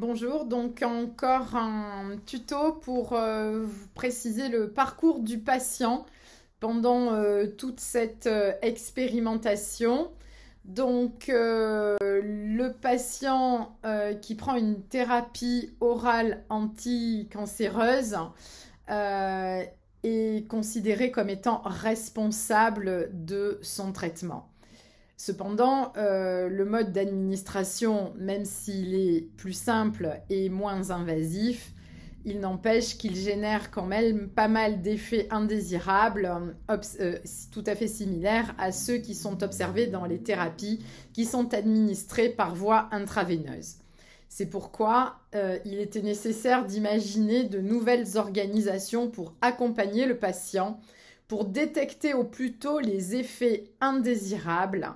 Bonjour, donc encore un tuto pour vous préciser le parcours du patient pendant toute cette expérimentation. Donc le patient qui prend une thérapie orale anticancéreuse euh, est considéré comme étant responsable de son traitement. Cependant, le mode d'administration, même s'il est plus simple et moins invasif, il n'empêche qu'il génère quand même pas mal d'effets indésirables, tout à fait similaires à ceux qui sont observés dans les thérapies qui sont administrées par voie intraveineuse. C'est pourquoi il était nécessaire d'imaginer de nouvelles organisations pour accompagner le patient, pour détecter au plus tôt les effets indésirables,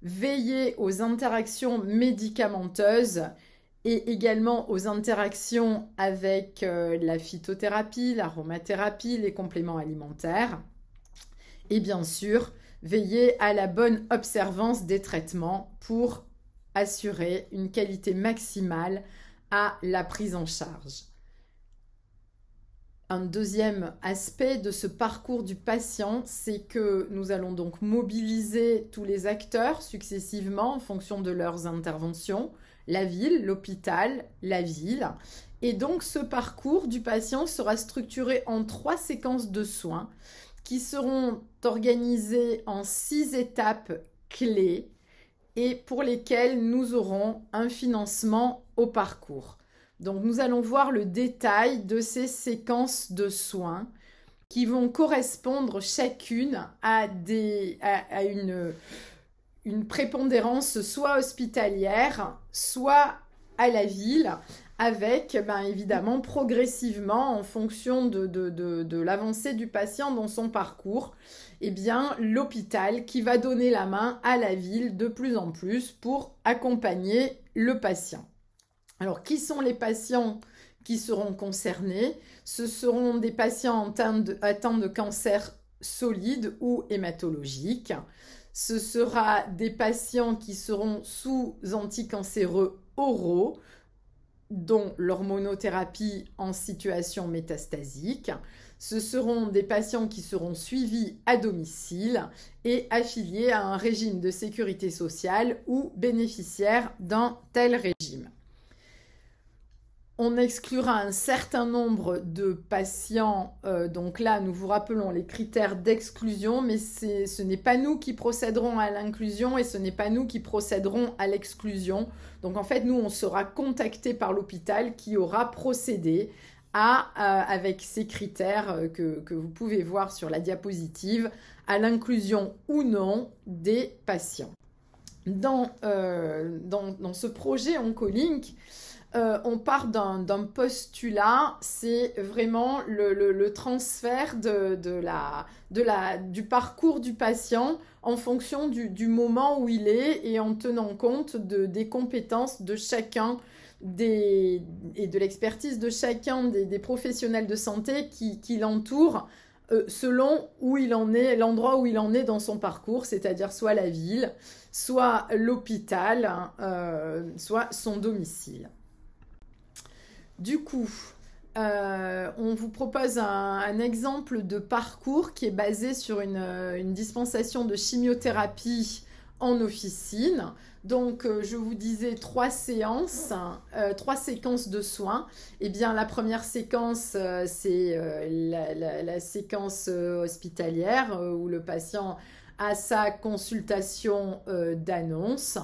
veiller aux interactions médicamenteuses et également aux interactions avec la phytothérapie, l'aromathérapie, les compléments alimentaires. Et bien sûr, veiller à la bonne observance des traitements pour assurer une qualité maximale à la prise en charge. Un deuxième aspect de ce parcours du patient, c'est que nous allons donc mobiliser tous les acteurs successivement en fonction de leurs interventions, la ville, l'hôpital, la ville. Et donc ce parcours du patient sera structuré en 3 séquences de soins qui seront organisées en 6 étapes clés et pour lesquelles nous aurons un financement au parcours. Donc nous allons voir le détail de ces séquences de soins qui vont correspondre chacune à une prépondérance soit hospitalière, soit à la ville, avec évidemment progressivement en fonction de l'avancée du patient dans son parcours, l'hôpital qui va donner la main à la ville de plus en plus pour accompagner le patient. Alors, qui sont les patients qui seront concernés? Ce seront des patients atteints de cancer solide ou hématologique. Ce sera des patients qui seront sous anticancéreux oraux, dont l'hormonothérapie en situation métastasique. Ce seront des patients qui seront suivis à domicile et affiliés à un régime de sécurité sociale ou bénéficiaires d'un tel régime. On exclura un certain nombre de patients, donc là nous vous rappelons les critères d'exclusion, mais ce n'est pas nous qui procéderons à l'inclusion et ce n'est pas nous qui procéderons à l'exclusion. Donc en fait nous on sera contacté par l'hôpital qui aura procédé avec ces critères que vous pouvez voir sur la diapositive, à l'inclusion ou non des patients. Dans ce projet Oncolink, on part d'un postulat, c'est vraiment le transfert du parcours du patient en fonction du moment où il est et en tenant compte des compétences de chacun et de l'expertise de chacun des professionnels de santé qui l'entourent selon où il en est, l'endroit où il en est dans son parcours, c'est-à-dire soit la ville, soit l'hôpital, soit son domicile. Du coup, on vous propose un exemple de parcours qui est basé sur une dispensation de chimiothérapie en officine. Donc, je vous disais 3 séances, 3 séquences de soins. Eh bien, la première séquence, c'est la séquence hospitalière où le patient a sa consultation d'annonce.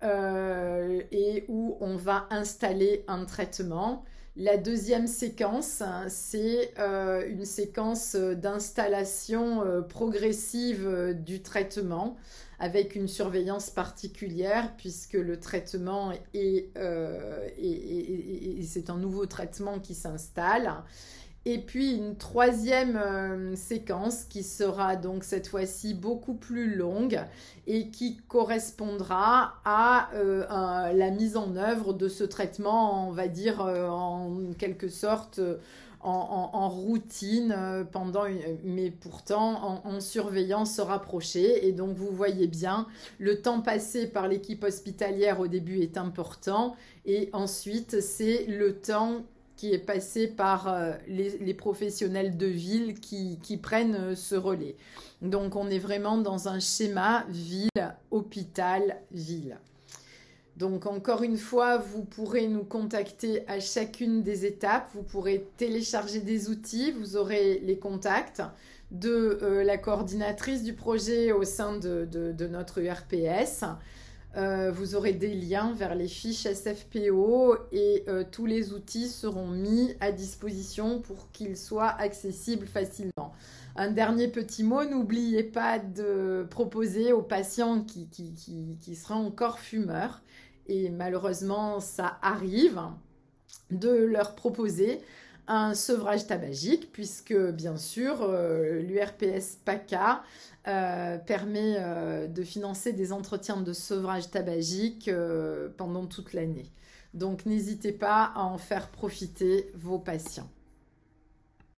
Et où on va installer un traitement. La deuxième séquence, c'est une séquence d'installation progressive du traitement avec une surveillance particulière puisque le traitement c'est un nouveau traitement qui s'installe. Et puis une troisième séquence qui sera donc cette fois-ci beaucoup plus longue et qui correspondra à la mise en œuvre de ce traitement, on va dire en quelque sorte en routine mais pourtant en surveillant se rapprocher. Et donc vous voyez bien, le temps passé par l'équipe hospitalière au début est important et ensuite c'est le temps qui est passé par les professionnels de ville qui prennent ce relais. Donc on est vraiment dans un schéma ville, hôpital, ville. Donc encore une fois, vous pourrez nous contacter à chacune des étapes. Vous pourrez télécharger des outils. Vous aurez les contacts de la coordinatrice du projet au sein de notre URPS. Vous aurez des liens vers les fiches SFPO et tous les outils seront mis à disposition pour qu'ils soient accessibles facilement. Un dernier petit mot, n'oubliez pas de proposer aux patients qui seraient encore fumeurs, et malheureusement ça arrive, de leur proposer un sevrage tabagique, puisque bien sûr l'URPS PACA permet de financer des entretiens de sevrage tabagique pendant toute l'année. Donc n'hésitez pas à en faire profiter vos patients.